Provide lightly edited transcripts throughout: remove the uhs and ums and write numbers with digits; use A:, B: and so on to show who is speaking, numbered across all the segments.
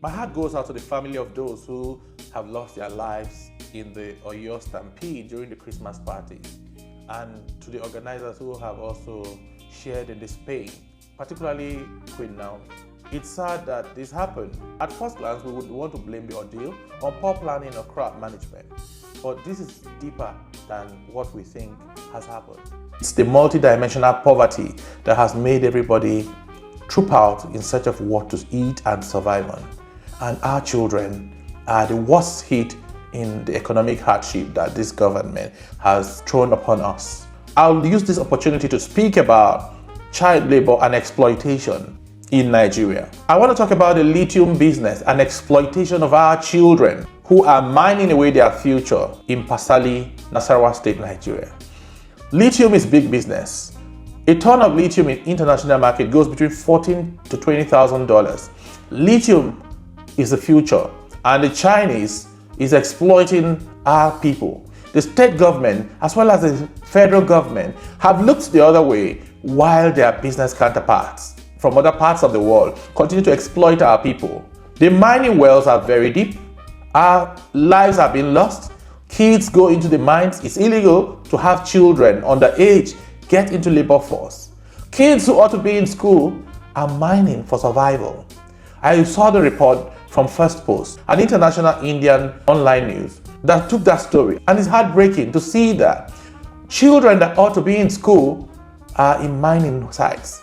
A: My heart goes out to the family of those who have lost their lives in the Oyo Stampede during the Christmas party, and to the organizers who have also shared in this pain, particularly Queen Naomi. It's sad that this happened. At first glance, we would want to blame the ordeal on poor planning or crowd management, but this is deeper than what we think has happened. It's the multidimensional poverty that has made everybody troop out in search of what to eat and survive on. And our children are the worst hit in the economic hardship that this government has thrown upon us. I'll use this opportunity to speak about child labor and exploitation in Nigeria. I want to talk about the lithium business and exploitation of our children who are mining away their future in Pasali, Nasarawa State, Nigeria. Lithium is big business. A ton of lithium in international market goes between $14,000 to $20,000. Lithium is the future, and the Chinese is exploiting our people. The state government as well as the federal government have looked the other way while their business counterparts from other parts of the world continue to exploit our people. The mining wells are very deep. Our lives are being lost. Kids go into the mines. It's illegal to have children underage get into labor force. Kids who ought to be in school are mining for survival. I saw the report from First Post, an international Indian online news, that took that story, and it's heartbreaking to see that children that ought to be in school are in mining sites,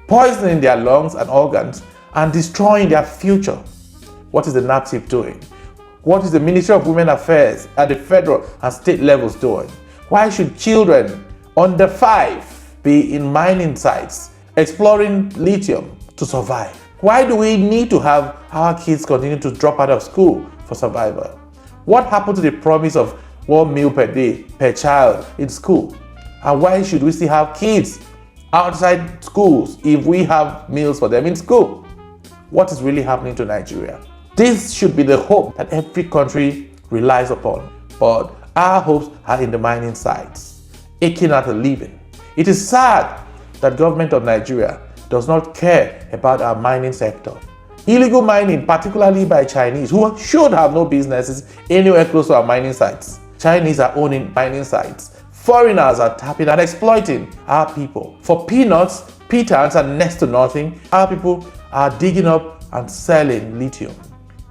A: poisoning their lungs and organs and destroying their future. What is the NAPTIP doing? What is the Ministry of Women Affairs at the federal and state levels doing? Why should children under 5 be in mining sites exploring lithium to survive? Why do we need to have our kids continue to drop out of school for survival? What happened to the promise of 1 meal per day per child in school? And why should we still have kids outside schools if we have meals for them in school? What is really happening to Nigeria? This should be the hope that every country relies upon. But our hopes are in the mining sites, aching at a living. It is sad that government of Nigeria does not care about our mining sector. Illegal mining, particularly by Chinese, who should have no businesses anywhere close to our mining sites. Chinese are owning mining sites. Foreigners are tapping and exploiting our people. For peanuts, pitans, and next to nothing, our people are digging up and selling lithium.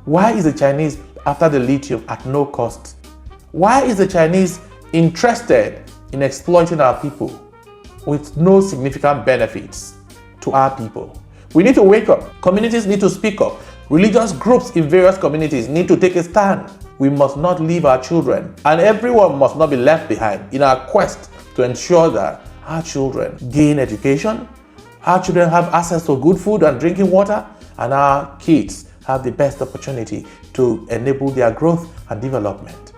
A: Why is the Chinese after the lithium at no cost? Why is the Chinese interested in exploiting our people with no significant benefits to our people? We need to wake up. Communities need to speak up. Religious groups in various communities need to take a stand. We must not leave our children, and everyone must not be left behind in our quest to ensure that our children gain education, our children have access to good food and drinking water, and our kids have the best opportunity to enable their growth and development.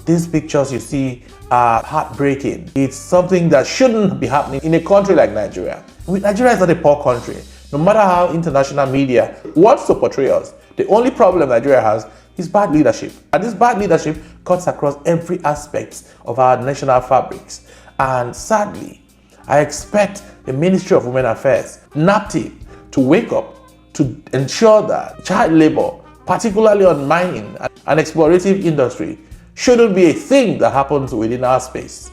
A: These pictures you see are heartbreaking. It's something that shouldn't be happening in a country like Nigeria. Nigeria is not a poor country. No matter how international media wants to portray us, the only problem Nigeria has is bad leadership. And this bad leadership cuts across every aspect of our national fabrics. And sadly, I expect the Ministry of Women Affairs, NAPTIP, to wake up to ensure that child labor, particularly on mining and explorative industry, shouldn't be a thing that happens within our space.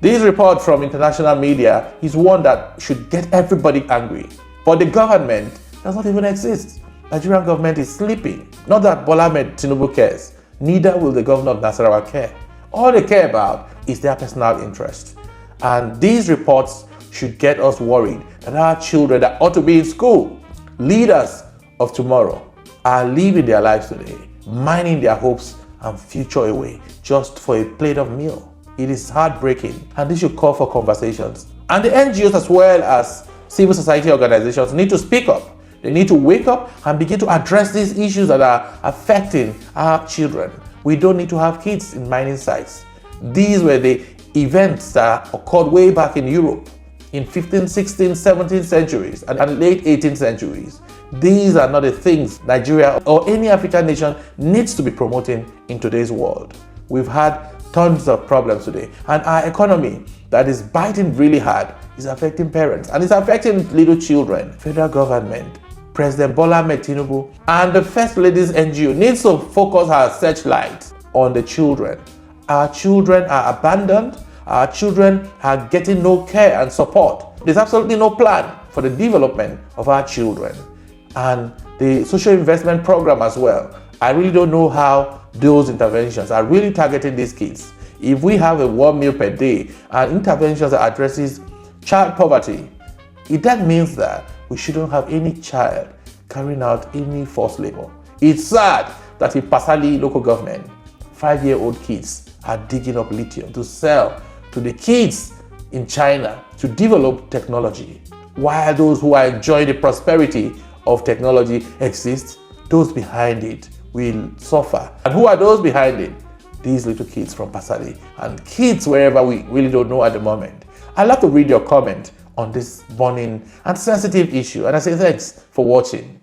A: This report from international media is one that should get everybody angry. But the government does not even exist. Nigerian government is sleeping. Not that Bola Ahmed Tinubu cares. Neither will the governor of Nasarawa care. All they care about is their personal interest. And these reports should get us worried that our children that ought to be in school, leaders of tomorrow, are living their lives today, mining their hopes and future away just for a plate of meal. It is heartbreaking, and this should call for conversations. And the NGOs as well as civil society organizations need to speak up. They need to wake up and begin to address these issues that are affecting our children. We don't need to have kids in mining sites. These were the events that occurred way back in Europe in 15th, 16th, 17th centuries and late 18th centuries. These are not the things Nigeria or any African nation needs to be promoting in today's world. We've had tons of problems today, and our economy that is biting really hard is affecting parents and it's affecting little children. Federal government, President Bola Ahmed Tinubu and the First Lady's NGO needs to focus our searchlight on the children. Our children are abandoned. Our children are getting no care and support. There's absolutely no plan for the development of our children. And the social investment program as well. I really don't know how those interventions are really targeting these kids. If we have a 1 meal per day and interventions that addresses child poverty, that means that we shouldn't have any child carrying out any forced labor. It's sad that in Pasali local government, 5-year-old kids are digging up lithium to sell to the kids in China to develop technology. While those who are enjoying the prosperity of technology exist, those behind it will suffer. And who are those behind it? These little kids from Pasali and kids wherever we really don't know at the moment. I'd love to read your comment on this burning and sensitive issue. And I say thanks for watching.